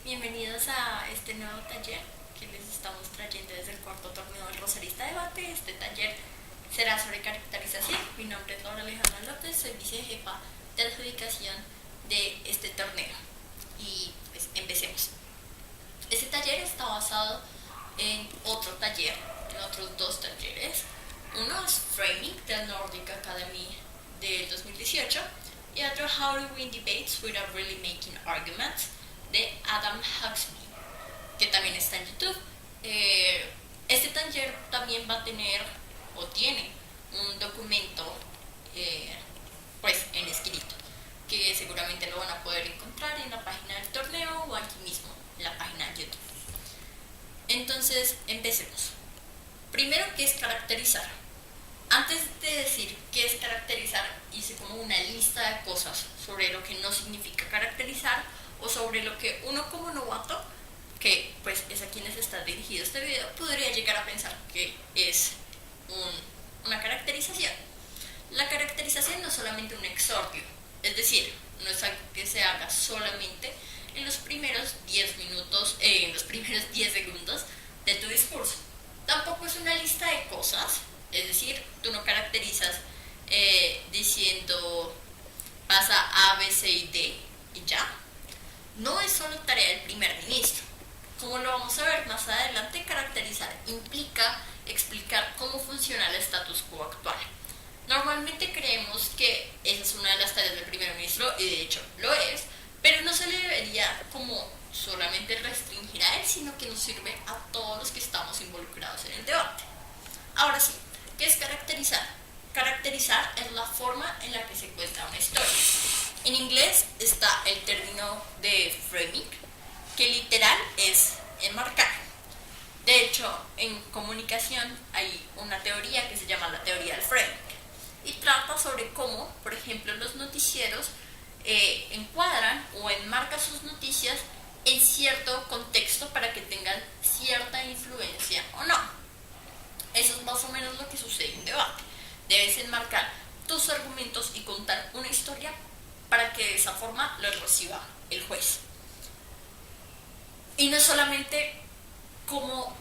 Bienvenidos a este nuevo taller que les estamos trayendo desde el cuarto torneo del Rosarista Debate. Este taller será sobre caracterización. Mi nombre es Laura Alejandra López, soy vicejefa de adjudicación de este torneo. Y pues empecemos. Este taller está basado en otro taller, en otros dos talleres. Uno es Framing del Nordic Academy del 2018 y otro How to Win Debates Without Really Making Arguments de Adam Huxley, que también está en YouTube. Este taller también va a tener o tiene un documento pues en escrito, que seguramente lo van a poder encontrar en la página del torneo o aquí mismo en la página de YouTube. Entonces empecemos. Primero, ¿qué es caracterizar? Antes de decir qué es caracterizar, hice como una lista de cosas sobre lo que no significa caracterizar o sobre lo que uno como novato, que pues es a quienes está dirigido este video, podría llegar a pensar que es una caracterización. La caracterización no es solamente un exordio, es decir, no es algo que se haga solamente en los primeros 10 minutos, en los primeros 10 segundos de tu discurso. Tampoco es una lista de cosas, es decir, tú no caracterizas diciendo pasa A, B, C y D y ya. No es solo tarea del primer ministro. Como lo vamos a ver más adelante, caracterizar implica explicar cómo funciona el status quo actual. Normalmente creemos que esa es una de las tareas del primer ministro, y de hecho lo es, pero no se le debería como solamente restringir a él, sino que nos sirve a todos los que estamos involucrados en el debate. Ahora sí, ¿qué es caracterizar? Caracterizar es la forma en la que se cuenta una historia. En inglés está el término de framing, que literal es enmarcar. De hecho, en comunicación hay una teoría que se llama la teoría del framing y trata sobre cómo, por ejemplo, los noticieros encuadran o enmarcan sus noticias en cierto contexto para que tengan cierta influencia o no. Eso es más o menos lo que sucede en debate. Debes enmarcar tus argumentos y contar una historia para que de esa forma lo reciba el juez. Y no solamente como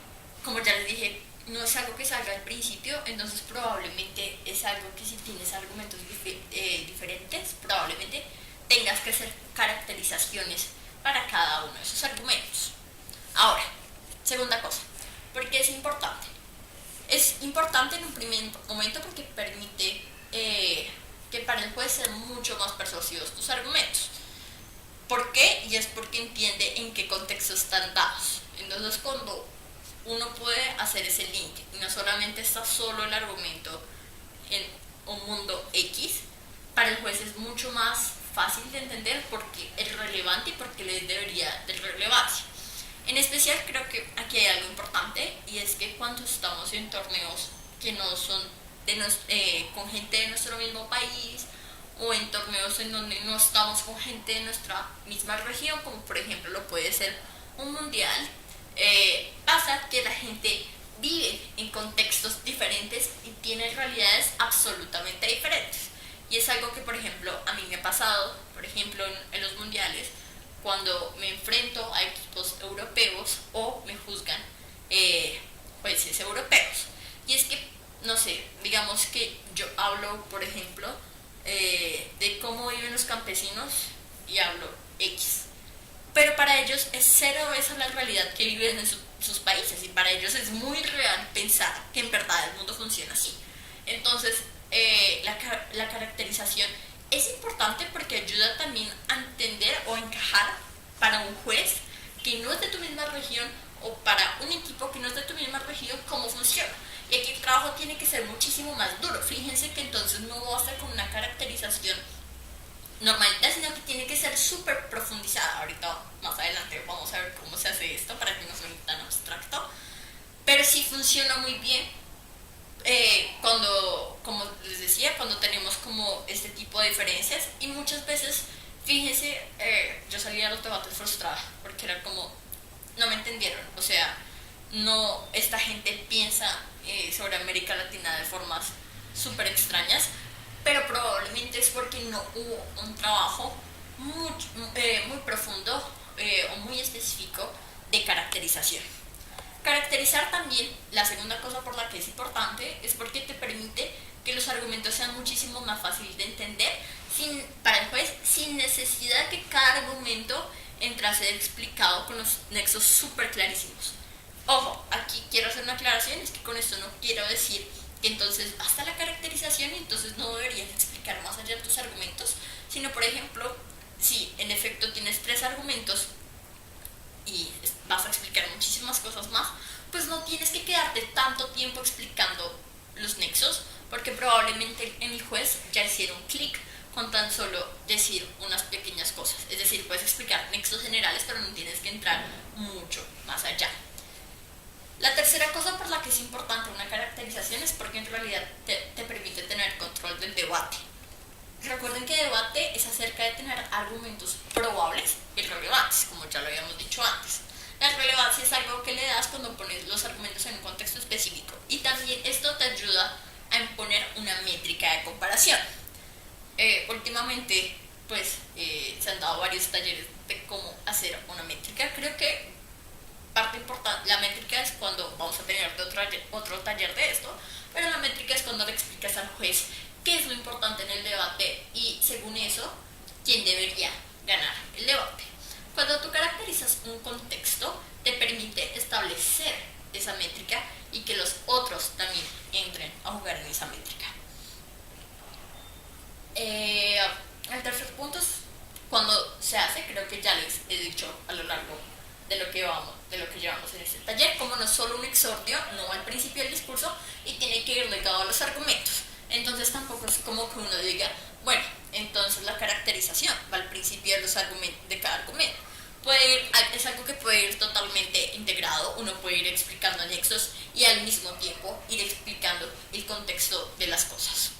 ya les dije, no es algo que salga al principio, entonces probablemente es algo que si tienes argumentos diferentes, probablemente tengas que hacer caracterizaciones para cada uno de esos argumentos. Ahora, segunda cosa, ¿por qué es importante? Es importante en un primer momento porque permite que para el juez sean mucho más persuasivos tus argumentos. ¿Por qué? Y es porque entiende en qué contexto están dados. Entonces, cuando uno puede hacer ese link y no solamente está solo el argumento en un mundo X, para el juez es mucho más fácil de entender porque es relevante y porque le debería de relevancia. En especial creo que aquí hay algo importante, y es que cuando estamos en torneos que no son con gente de nuestro mismo país, o en torneos en donde no estamos con gente de nuestra misma región, como por ejemplo lo puede ser un mundial, pasa que la gente vive en contextos diferentes y tiene realidades absolutamente diferentes. Y es algo que, por ejemplo, a mí me ha pasado, por ejemplo, en los mundiales, cuando me enfrento a equipos europeos o me juzgan jueces europeos. Y es que, no sé, digamos que yo hablo, por ejemplo, de cómo viven los campesinos y hablo X. Pero para ellos es cero esa la realidad que viven en sus países, y para ellos es muy real pensar que en verdad el mundo funciona así. Entonces, la caracterización es importante porque ayuda también a entender o encajar para un juez que no es de tu misma región o para un equipo que no es de tu misma región cómo funciona. Y aquí el trabajo tiene que ser muchísimo más duro. Fíjense que entonces no basta con una caracterización normalita, sino que tiene que ser súper profundizada. Ahorita más adelante vamos a ver cómo se hace esto para que no suene tan abstracto, pero sí funciona muy bien cuando, como les decía, cuando tenemos como este tipo de diferencias. Y muchas veces, fíjense, yo salía a los debates frustrada porque era como, no me entendieron, o sea, no, esta gente piensa sobre América Latina de formas súper extrañas, pero probablemente es porque no hubo un trabajo muy profundo o muy específico de caracterización. Caracterizar también, la segunda cosa por la que es importante, es porque te permite que los argumentos sean muchísimo más fáciles de entender para el juez, sin necesidad de que cada argumento entre a ser explicado con los nexos súper clarísimos. Ojo, aquí quiero hacer una aclaración, es que con esto no quiero decir que entonces basta la caracterización y entonces no deberías explicar más allá de tus argumentos, sino por ejemplo, si en efecto tienes 3 argumentos y vas a explicar muchísimas cosas más, pues no tienes que quedarte tanto tiempo explicando los nexos, porque probablemente en el juez ya hicieron clic con tan solo decir unas pequeñas cosas. Es decir, puedes explicar nexos generales, pero no tienes que entrar mucho más allá. La tercera cosa por la que es importante una caracterización es porque en realidad te permite tener control del debate. Recuerden que debate es acerca de tener argumentos probables y relevantes, como ya lo habíamos dicho antes. La relevancia es algo que le das cuando pones los argumentos en un contexto específico, y también esto te ayuda a imponer una métrica de comparación. Últimamente pues se han dado varios talleres de cómo hacer una métrica. Creo que parte importante, la métrica es cuando vamos a tener otro taller de esto, pero la métrica es cuando le explicas al juez qué es lo importante en el debate y según eso, quién debería ganar el debate. Cuando tú caracterizas un contexto, te permite establecer esa métrica y que los otros también entren a jugar en esa métrica. El tercer punto es cuando se hace, creo que ya les he dicho a lo largo de lo que llevamos en este taller, como no es solo un exordio, no va al principio del discurso y tiene que ir ligado a los argumentos. Entonces tampoco es como que uno diga, bueno, entonces la caracterización va al principio de los argumentos de cada argumento. Es algo que puede ir totalmente integrado, uno puede ir explicando anexos y al mismo tiempo ir explicando el contexto de las cosas.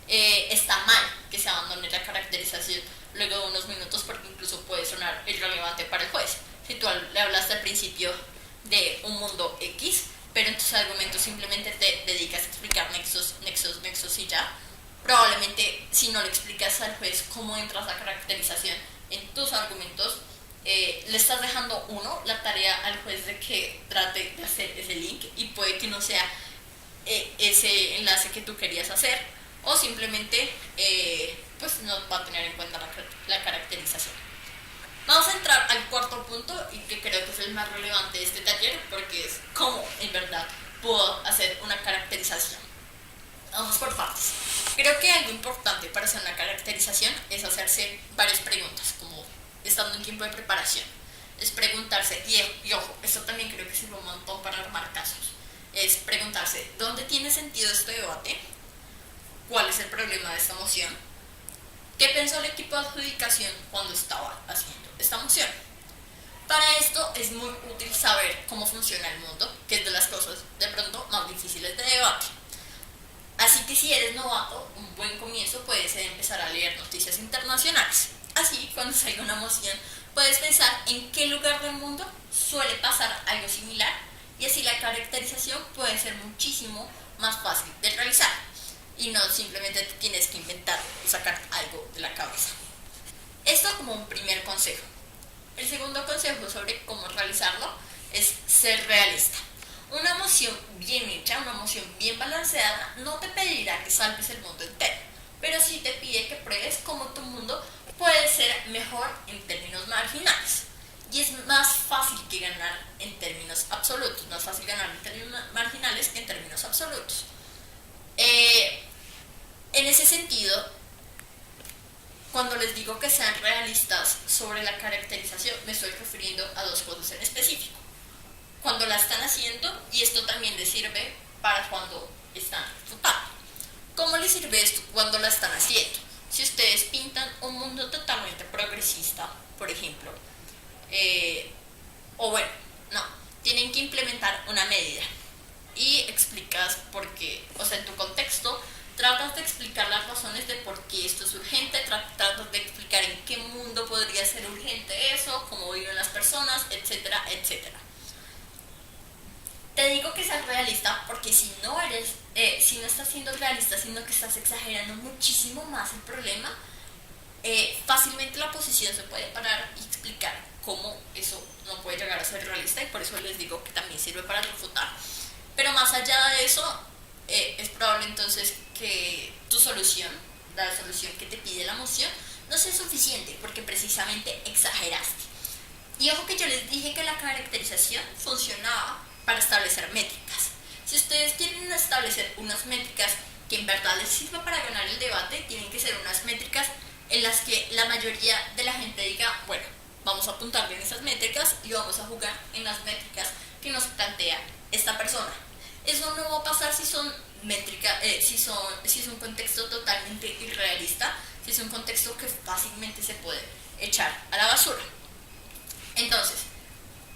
Está mal que se abandone la caracterización luego de unos minutos porque incluso puede sonar irrelevante para el juez. Si tú le hablaste al principio de un mundo X, pero en tus argumentos simplemente te dedicas a explicar nexos y ya, probablemente si no le explicas al juez cómo entras la caracterización en tus argumentos, le estás dejando la tarea al juez de que trate de hacer ese link y puede que no sea ese enlace que tú querías hacer, o simplemente pues no va a tener en cuenta la caracterización. Vamos a entrar al cuarto punto y que creo que es el más relevante de este taller porque es cómo en verdad puedo hacer una caracterización. Vamos por partes. Creo que algo importante para hacer una caracterización es hacerse varias preguntas, como estando en tiempo de preparación. Es preguntarse, y ojo, esto también creo que sirve un montón para armar casos, es preguntarse, ¿dónde tiene sentido este debate? ¿Cuál es el problema de esta moción? ¿Qué pensó el equipo de adjudicación cuando estaba haciendo esta moción? Para esto es muy útil saber cómo funciona el mundo, que es de las cosas de pronto más difíciles de debate. Así que si eres novato, un buen comienzo puede ser empezar a leer noticias internacionales. Así, cuando salga una moción, puedes pensar en qué lugar del mundo suele pasar algo similar y así la caracterización puede ser muchísimo más fácil de realizar. Y no simplemente te tienes que inventar o sacar algo de la cabeza. Esto como un primer consejo. El segundo consejo sobre cómo realizarlo es ser realista. Una moción bien hecha, una moción bien balanceada, no te pedirá que salves el mundo entero, pero sí te pide que pruebes cómo tu mundo puede ser mejor en términos marginales. Y es más fácil que ganar en términos absolutos, más fácil ganar en términos marginales que en términos absolutos. En ese sentido, cuando les digo que sean realistas sobre la caracterización, me estoy refiriendo a dos cosas en específico. Cuando la están haciendo, y esto también les sirve para cuando están refutando. ¿Cómo les sirve esto cuando la están haciendo? Si ustedes pintan un mundo totalmente progresista, por ejemplo, tienen que implementar una medida y explicas por qué, o sea, en tu contexto, tratas de explicar las razones de por qué esto es urgente, tratas de explicar en qué mundo podría ser urgente eso, cómo viven las personas, etcétera, etcétera. Te digo que seas realista porque si no estás siendo realista, sino que estás exagerando muchísimo más el problema, fácilmente la oposición se puede parar y explicar cómo eso no puede llegar a ser realista, y por eso les digo que también sirve para refutar. Pero más allá de eso, es probable entonces que tu solución, la solución que te pide la moción, no sea suficiente porque precisamente exageraste. Y ojo que yo les dije que la caracterización funcionaba para establecer métricas. Si ustedes quieren establecer unas métricas que en verdad les sirva para ganar el debate, tienen que ser unas métricas en las que la mayoría de la gente diga, bueno, vamos a apuntarle en esas métricas y vamos a jugar en las métricas que nos plantea esta persona. Eso no va a pasar si son métricas, si es un contexto totalmente irrealista, si es un contexto que fácilmente se puede echar a la basura. Entonces,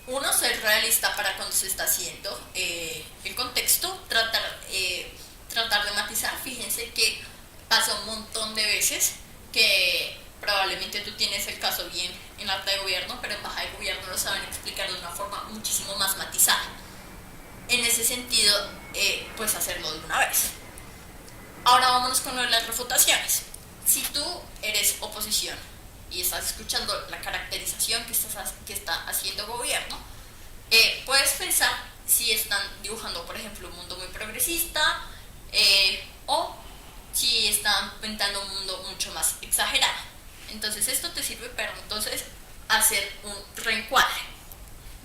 uno, ser realista para cuando se está haciendo el contexto, tratar de matizar. Fíjense que pasa un montón de veces que probablemente tú tienes el caso bien en alta de gobierno, pero en baja de gobierno lo saben explicar de una forma muchísimo más matizada. En ese sentido, pues hacerlo de una vez. Ahora vámonos con lo de las refutaciones. Si tú eres oposición y estás escuchando la caracterización que está haciendo gobierno, puedes pensar si están dibujando, por ejemplo, un mundo muy progresista, o si están pintando un mundo mucho más exagerado. Entonces esto te sirve para entonces hacer un reencuadre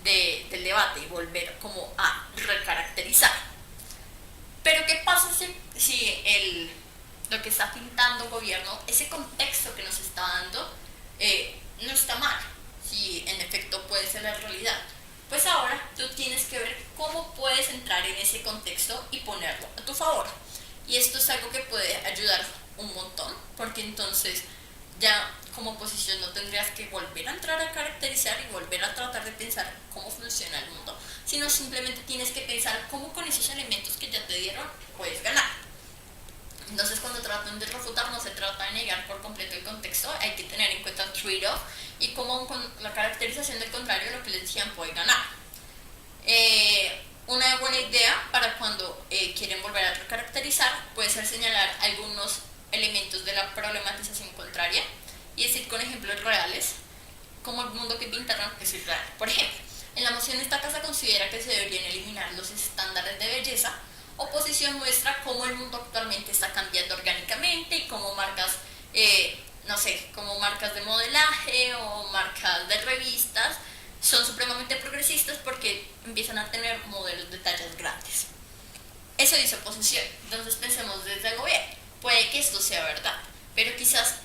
del debate y volver como a recaracterizar. Pero ¿qué pasa si lo que está pintando gobierno, ese contexto que nos está dando, no está mal? Si en efecto puede ser la realidad. Pues ahora tú tienes que ver cómo puedes entrar en ese contexto y ponerlo a tu favor. Y esto es algo que puede ayudar un montón, porque entonces ya como oposición no tendrías que volver a entrar a caracterizar y volver a tratar de pensar cómo funciona el mundo, sino simplemente tienes que pensar cómo con esos elementos que ya te dieron puedes ganar. Entonces cuando tratan de refutar no se trata de negar por completo el contexto, hay que tener en cuenta el trade-off y cómo con la caracterización del contrario, lo que les decían, puede ganar. Una buena idea para cuando quieren volver a recaracterizar puede ser señalar algunos elementos de la problematización contraria y decir con ejemplos reales cómo el mundo que pintaron es irreal. Por ejemplo, en la moción esta casa considera que se deberían eliminar los estándares de belleza. Oposición muestra cómo el mundo actualmente está cambiando orgánicamente y cómo marcas, como marcas de modelaje o marcas de revistas son supremamente progresistas porque empiezan a tener modelos de tallas grandes. Eso dice oposición. Entonces pensemos desde el gobierno. Puede que esto sea verdad, pero quizás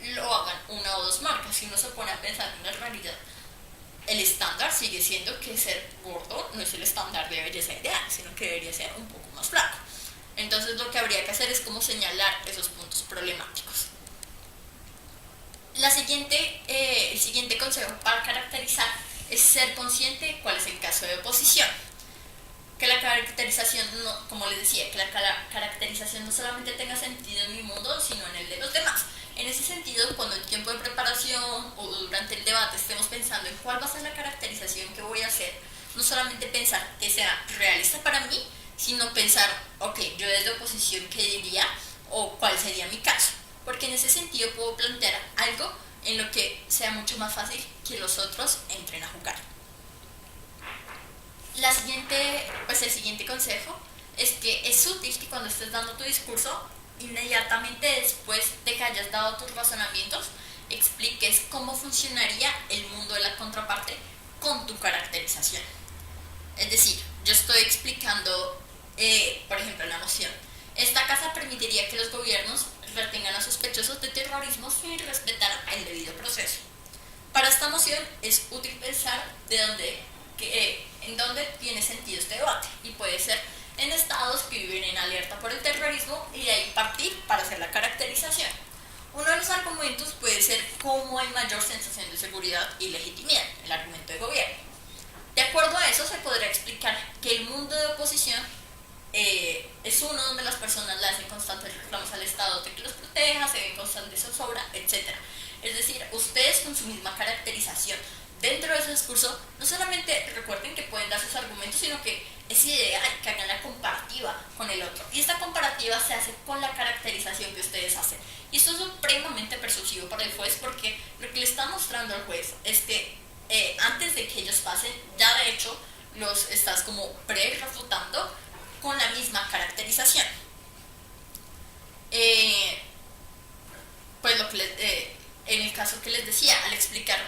lo hagan una o dos marcas. Si uno se pone a pensar en la realidad, el estándar sigue siendo que ser gordo no es el estándar de belleza ideal, sino que debería ser un poco más flaco. Entonces lo que habría que hacer es como señalar esos puntos problemáticos. El siguiente consejo para caracterizar es ser consciente de cuál es el caso de oposición. Que la caracterización, como les decía, que la caracterización no solamente tenga sentido en mi mundo, sino en el de los demás. En ese sentido, cuando en tiempo de preparación o durante el debate estemos pensando en cuál va a ser la caracterización que voy a hacer, no solamente pensar que sea realista para mí, sino pensar, ok, yo desde oposición, ¿qué diría? O cuál sería mi caso. Porque en ese sentido puedo plantear algo en lo que sea mucho más fácil que los otros entren a jugar. El siguiente consejo es que es útil que cuando estés dando tu discurso, inmediatamente después de que hayas dado tus razonamientos, expliques cómo funcionaría el mundo de la contraparte con tu caracterización. Es decir, yo estoy explicando, por ejemplo, la moción. Esta casa permitiría que los gobiernos retengan a sospechosos de terrorismo sin respetar el debido proceso. Para esta moción es útil pensar en dónde tiene sentido este debate, y puede ser en estados que viven en alerta por el terrorismo y de ahí partir para hacer la caracterización. Uno de los argumentos puede ser cómo hay mayor sensación de seguridad y legitimidad, el argumento de gobierno. De acuerdo a eso se podrá explicar que el mundo de oposición es uno donde las personas le hacen constantes reclamos al Estado de que los proteja, se ven constantes zozobra, etc. Es decir, ustedes con su misma caracterización dentro de ese discurso, no solamente recuerden que pueden dar sus argumentos, sino que es ideal que hagan la comparativa con el otro. Y esta comparativa se hace con la caracterización que ustedes hacen. Y esto es supremamente persuasivo para el juez, porque lo que le está mostrando al juez es que antes de que ellos pasen, ya de hecho los estás como pre-refutando con la misma caracterización. Pues lo que en el caso que les decía, al explicar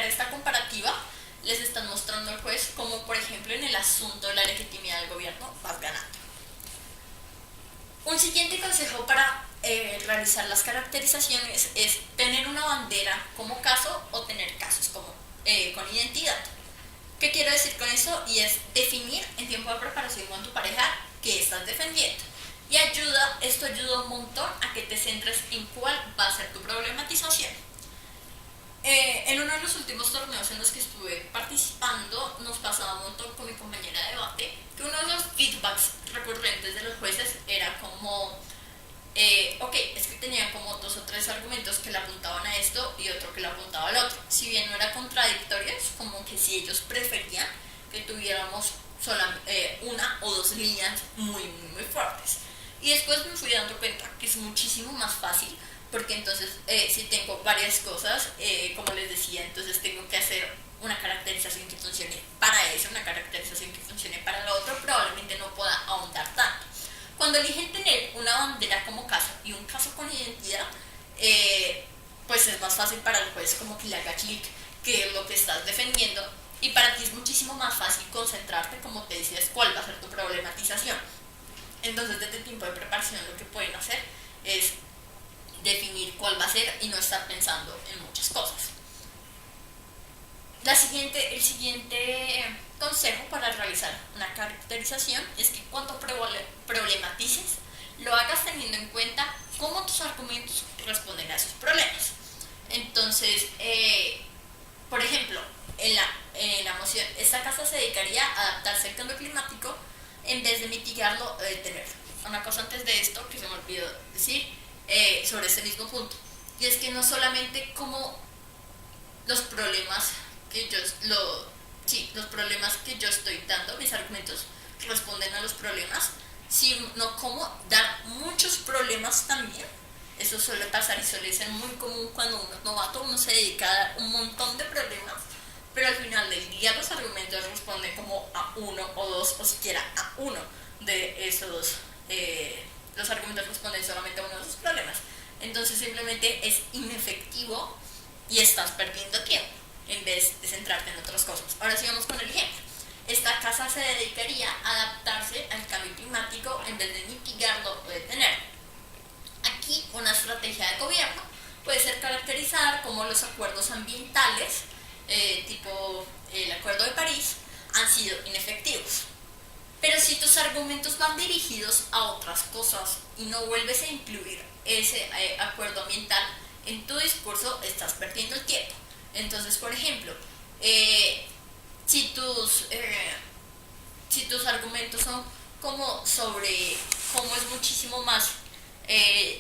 esta comparativa, les están mostrando al juez como, por ejemplo, en el asunto de la legitimidad del gobierno vas ganando. Un siguiente consejo para realizar las caracterizaciones es tener una bandera como caso o tener casos como con identidad. ¿Qué quiero decir con eso? Y es definir en tiempo de preparación con tu pareja qué estás defendiendo. Y esto ayuda un montón a que te centres en cuál va a ser tu problematización. En uno de los últimos torneos en los que estuve participando, nos pasaba un montón con mi compañera de debate que uno de los feedbacks recurrentes de los jueces era como ok, es que tenían como 2 o 3 argumentos que le apuntaban a esto y otro que le apuntaba al otro. Si bien no era contradictorios, como que si ellos preferían que tuviéramos una o 2 líneas muy fuertes. Y después me fui dando cuenta que es muchísimo más fácil, porque entonces si tengo varias cosas, como les decía, entonces tengo que hacer una caracterización que funcione para eso, una caracterización que funcione para lo otro, probablemente no pueda ahondar tanto. Cuando eligen tener una bandera como caso y un caso con identidad, pues es más fácil para el juez como que le haga clic qué es lo que estás defendiendo, y para ti es muchísimo más fácil concentrarte, como te decías, cuál va a ser tu problematización. Entonces, desde el tiempo de preparación lo que pueden hacer es definir cuál va a ser y no estar pensando en muchas cosas. El siguiente consejo para realizar una caracterización es que cuando problematices, lo hagas teniendo en cuenta cómo tus argumentos responden a esos problemas. Entonces, por ejemplo, en la moción, esta casa se dedicaría a adaptarse al cambio climático en vez de mitigarlo o detenerlo. Una cosa antes de esto que se me olvidó decir sobre este mismo punto, y es que no solamente como los problemas que yo estoy dando, mis argumentos responden a los problemas, sino como dar muchos problemas también. Eso suele pasar y suele ser muy común cuando uno es novato, uno se dedica a dar un montón de problemas, pero al final del día los argumentos responden como a uno o dos, o siquiera a uno de esos, los argumentos responden solamente a uno de esos problemas. Entonces simplemente es inefectivo y estás perdiendo tiempo en vez de centrarte en otras cosas. Ahora sí vamos con el ejemplo. Esta casa se dedicaría a adaptarse al cambio climático en vez de mitigarlo o detenerlo. Aquí una estrategia de gobierno puede ser caracterizar como los acuerdos ambientales, tipo el Acuerdo de París, han sido inefectivos. Pero si tus argumentos van dirigidos a otras cosas y no vuelves a incluir ese acuerdo ambiental en tu discurso, estás perdiendo el tiempo. Entonces, por ejemplo, si tus argumentos son como sobre cómo es muchísimo más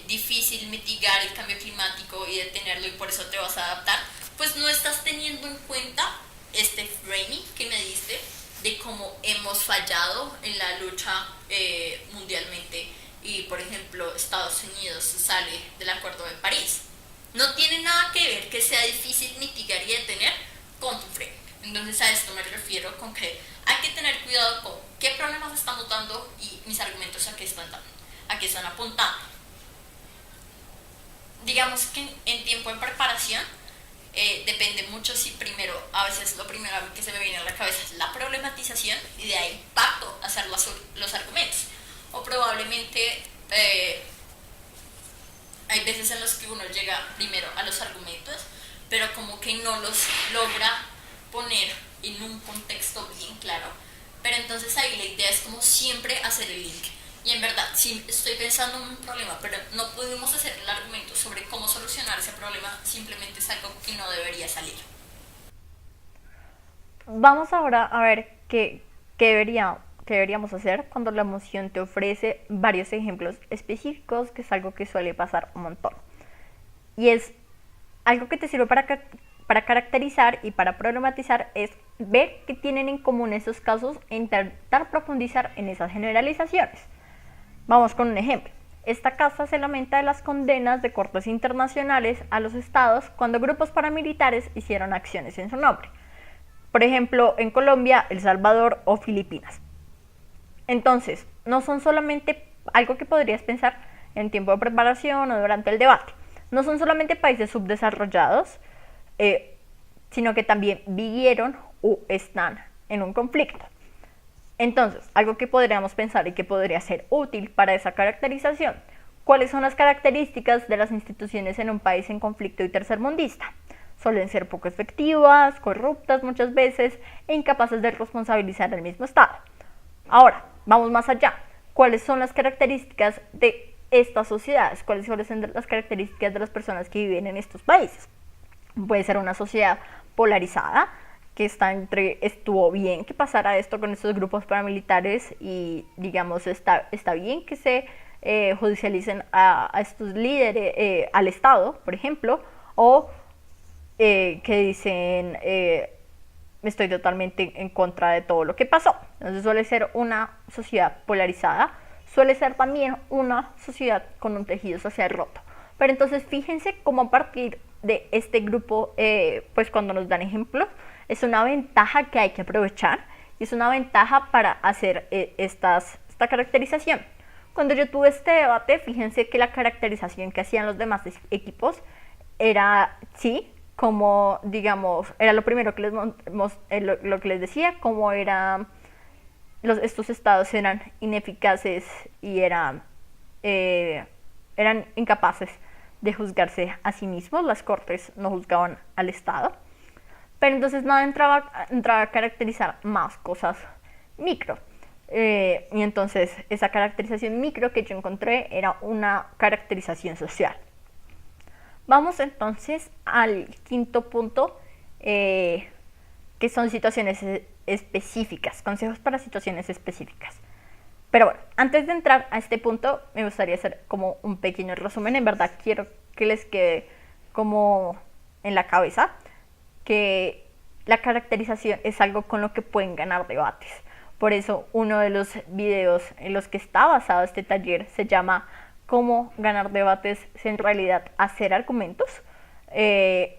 difícil mitigar el cambio climático y detenerlo y por eso te vas a adaptar, pues no estás teniendo en cuenta este framing que me diste de cómo hemos fallado en la lucha mundialmente y, por ejemplo, Estados Unidos sale del Acuerdo de París. No tiene nada que ver que sea difícil mitigar y detener con tu framing. Entonces a esto me refiero con que hay que tener cuidado con qué problemas estamos dando y mis argumentos a qué están apuntando. Digamos que en tiempo de preparación depende mucho si a veces lo primero que se me viene a la cabeza es la problematización y de ahí parto a hacer los argumentos. O probablemente hay veces en los que uno llega primero a los argumentos, pero como que no los logra poner en un contexto bien claro. Pero entonces ahí la idea es como siempre hacer el link. Y en verdad, si estoy pensando en un problema, pero no pudimos hacer el argumento sobre cómo solucionar ese problema, simplemente es algo que no debería salir. Vamos ahora a ver qué deberíamos hacer cuando la moción te ofrece varios ejemplos específicos, que es algo que suele pasar un montón. Y es algo que te sirve para caracterizar y para problematizar es ver qué tienen en común esos casos e intentar profundizar en esas generalizaciones. Vamos con un ejemplo. Esta casa se lamenta de las condenas de cortes internacionales a los estados cuando grupos paramilitares hicieron acciones en su nombre. Por ejemplo, en Colombia, El Salvador o Filipinas. Entonces, no son solamente algo que podrías pensar en tiempo de preparación o durante el debate. No son solamente países subdesarrollados, sino que también vivieron o están en un conflicto. Entonces, algo que podríamos pensar y que podría ser útil para esa caracterización, ¿cuáles son las características de las instituciones en un país en conflicto y tercermundista? Suelen ser poco efectivas, corruptas muchas veces e incapaces de responsabilizar al mismo Estado. Ahora, vamos más allá. ¿Cuáles son las características de estas sociedades? ¿Cuáles son las características de las personas que viven en estos países? Puede ser una sociedad polarizada, que estuvo bien que pasara esto con estos grupos paramilitares y digamos está bien que se judicialicen a estos líderes, al Estado, por ejemplo, o que dicen estoy totalmente en contra de todo lo que pasó. Entonces suele ser una sociedad polarizada, suele ser también una sociedad con un tejido social roto. Pero entonces fíjense cómo a partir de este grupo, pues cuando nos dan ejemplos, es una ventaja que hay que aprovechar y es una ventaja para hacer esta caracterización. Cuando yo tuve este debate, fíjense que la caracterización que hacían los demás equipos era, sí, como digamos, era lo primero que lo que les decía, como estos estados eran ineficaces y eran incapaces de juzgarse a sí mismos, las cortes no juzgaban al Estado. Pero entonces no entraba a caracterizar más cosas micro. Y entonces esa caracterización micro que yo encontré era una caracterización social. Vamos entonces al quinto punto, que son situaciones específicas, consejos para situaciones específicas. Pero bueno, antes de entrar a este punto, me gustaría hacer como un pequeño resumen. En verdad quiero que les quede como en la cabeza que la caracterización es algo con lo que pueden ganar debates. Por eso uno de los videos en los que está basado este taller se llama ¿Cómo ganar debates sin en realidad hacer argumentos? De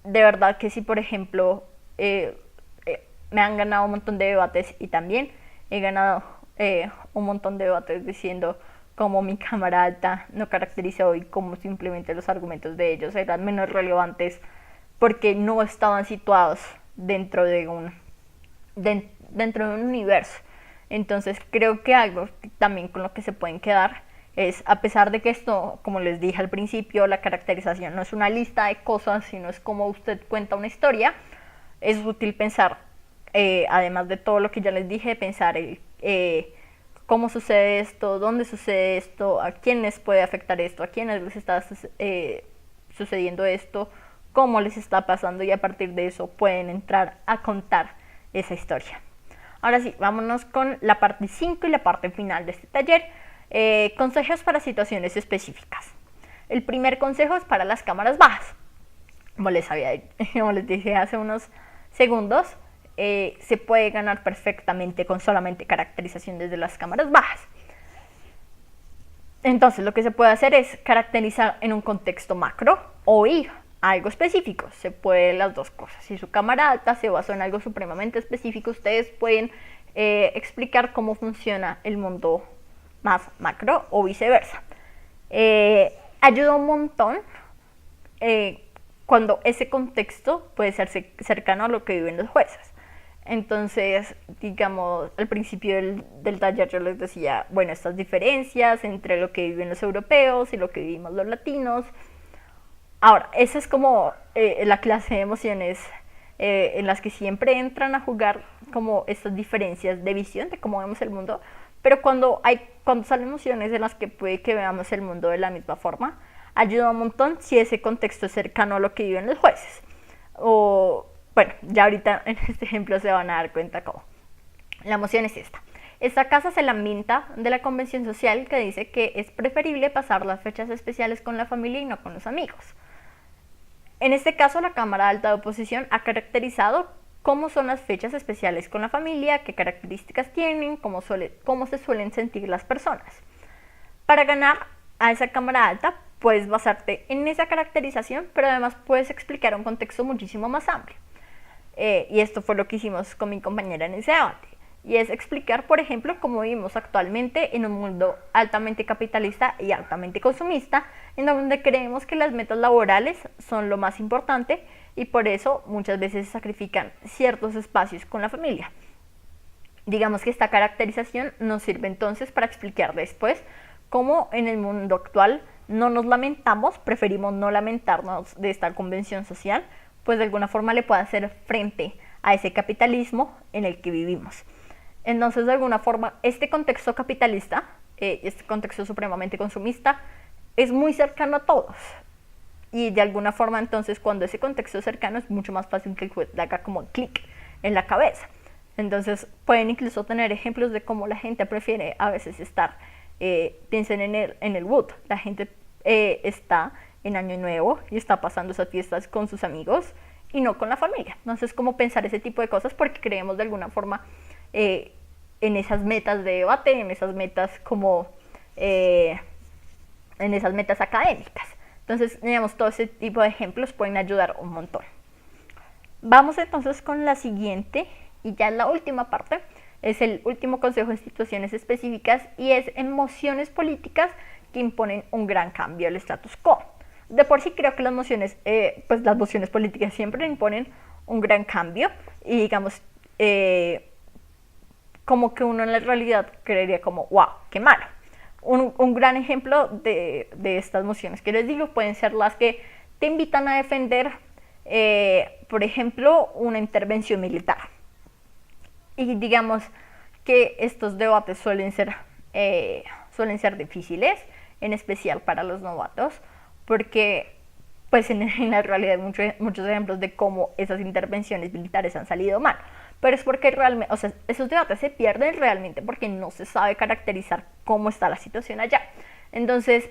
verdad que si por ejemplo me han ganado un montón de debates y también he ganado un montón de debates diciendo cómo mi cámara alta no caracterizó y cómo simplemente los argumentos de ellos eran menos relevantes porque no estaban situados dentro de un universo. Entonces creo que algo también con lo que se pueden quedar es, a pesar de que esto, como les dije al principio, la caracterización no es una lista de cosas, sino es como usted cuenta una historia, es útil pensar, además de todo lo que ya les dije, pensar cómo sucede esto, dónde sucede esto, a quiénes puede afectar esto, a quiénes les está sucediendo esto, cómo les está pasando, y a partir de eso pueden entrar a contar esa historia. Ahora sí, vámonos con la parte 5 y la parte final de este taller. Consejos para situaciones específicas. El primer consejo es para las cámaras bajas. Como les dije hace unos segundos, se puede ganar perfectamente con solamente caracterización desde las cámaras bajas. Entonces lo que se puede hacer es caracterizar en un contexto macro o ir a algo específico. Se puede las dos cosas. Si su cámara alta se basó en algo supremamente específico, ustedes pueden explicar cómo funciona el mundo más macro o viceversa. Ayuda un montón cuando ese contexto puede ser cercano a lo que viven los jueces. Entonces, digamos, al principio del taller yo les decía, bueno, estas diferencias entre lo que viven los europeos y lo que vivimos los latinos. Ahora, esa es como la clase de emociones en las que siempre entran a jugar como estas diferencias de visión de cómo vemos el mundo, pero cuando salen emociones en las que puede que veamos el mundo de la misma forma, ayuda un montón si ese contexto es cercano a lo que viven los jueces. O, bueno, ya ahorita en este ejemplo se van a dar cuenta cómo. La emoción es esta. Esta casa se lamenta de la convención social que dice que es preferible pasar las fechas especiales con la familia y no con los amigos. En este caso, la Cámara Alta de Oposición ha caracterizado cómo son las fechas especiales con la familia, qué características tienen, cómo se suelen sentir las personas. Para ganar a esa Cámara Alta, puedes basarte en esa caracterización, pero además puedes explicar un contexto muchísimo más amplio. Y esto fue lo que hicimos con mi compañera en ese debate. Y es explicar, por ejemplo, cómo vivimos actualmente en un mundo altamente capitalista y altamente consumista, en donde creemos que las metas laborales son lo más importante y por eso muchas veces se sacrifican ciertos espacios con la familia. Digamos que esta caracterización nos sirve entonces para explicar después cómo en el mundo actual no nos lamentamos, preferimos no lamentarnos de esta convención social, pues de alguna forma le puede hacer frente a ese capitalismo en el que vivimos. Entonces, de alguna forma, este contexto capitalista, este contexto supremamente consumista, es muy cercano a todos. Y de alguna forma, entonces, cuando ese contexto es cercano, es mucho más fácil que el juez le haga como clic en la cabeza. Entonces, pueden incluso tener ejemplos de cómo la gente prefiere a veces estar, piensen en el Wood, la gente está en Año Nuevo y está pasando esas fiestas con sus amigos y no con la familia. Entonces, cómo pensar ese tipo de cosas porque creemos de alguna forma en esas metas de debate, en esas metas como en esas metas académicas. Entonces, digamos, todo ese tipo de ejemplos pueden ayudar un montón. Vamos entonces con la siguiente y ya la última parte. Es el último consejo de situaciones específicas y es emociones políticas que imponen un gran cambio al status quo. De por sí creo que las mociones políticas siempre imponen un gran cambio y digamos, como que uno en la realidad creería como, wow, qué malo. Un gran ejemplo de estas mociones que les digo pueden ser las que te invitan a defender, por ejemplo, una intervención militar. Y digamos que estos debates suelen ser difíciles, en especial para los novatos, porque pues en la realidad hay muchos ejemplos de cómo esas intervenciones militares han salido mal. Pero es porque realmente, o sea, esos debates se pierden realmente porque no se sabe caracterizar cómo está la situación allá. Entonces,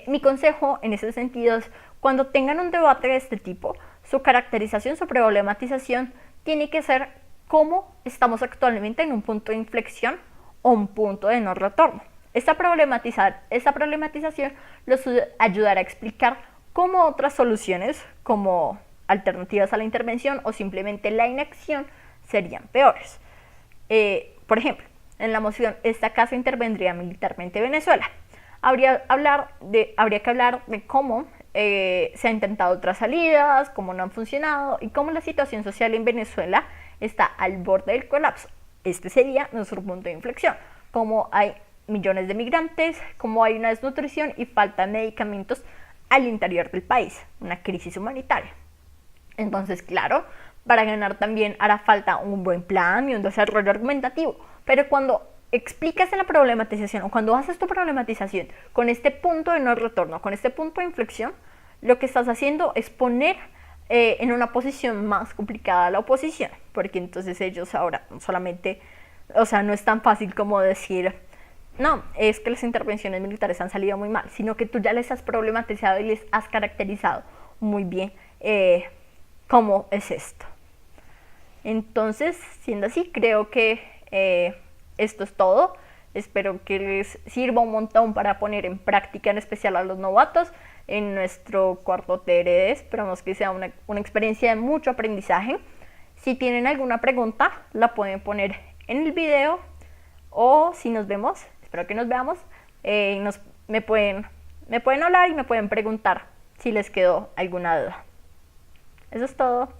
mi consejo en ese sentido es, cuando tengan un debate de este tipo, su caracterización, su problematización, tiene que ser cómo estamos actualmente en un punto de inflexión o un punto de no retorno. Esta problematización los ayudará a explicar cómo otras soluciones, como alternativas a la intervención o simplemente la inacción, serían peores. Por ejemplo, en la moción, ¿esta casa intervendría militarmente Venezuela? Habría que hablar de cómo se han intentado otras salidas, cómo no han funcionado y cómo la situación social en Venezuela está al borde del colapso. Este sería nuestro punto de inflexión. Cómo hay millones de migrantes, cómo hay una desnutrición y falta de medicamentos al interior del país, una crisis humanitaria. Entonces, claro, para ganar también hará falta un buen plan y un desarrollo argumentativo, pero cuando explicas en la problematización o cuando haces tu problematización con este punto de no retorno, con este punto de inflexión, lo que estás haciendo es poner en una posición más complicada a la oposición, porque entonces ellos ahora solamente, o sea, no es tan fácil como decir, no, es que las intervenciones militares han salido muy mal, sino que tú ya les has problematizado y les has caracterizado muy bien cómo es esto. Entonces, siendo así, creo que esto es todo. Espero que les sirva un montón para poner en práctica, en especial a los novatos, en nuestro cuarto TRD. Esperamos que sea una experiencia de mucho aprendizaje. Si tienen alguna pregunta, la pueden poner en el video o si nos vemos, espero que nos veamos, me pueden hablar y me pueden preguntar si les quedó alguna duda. Eso es todo.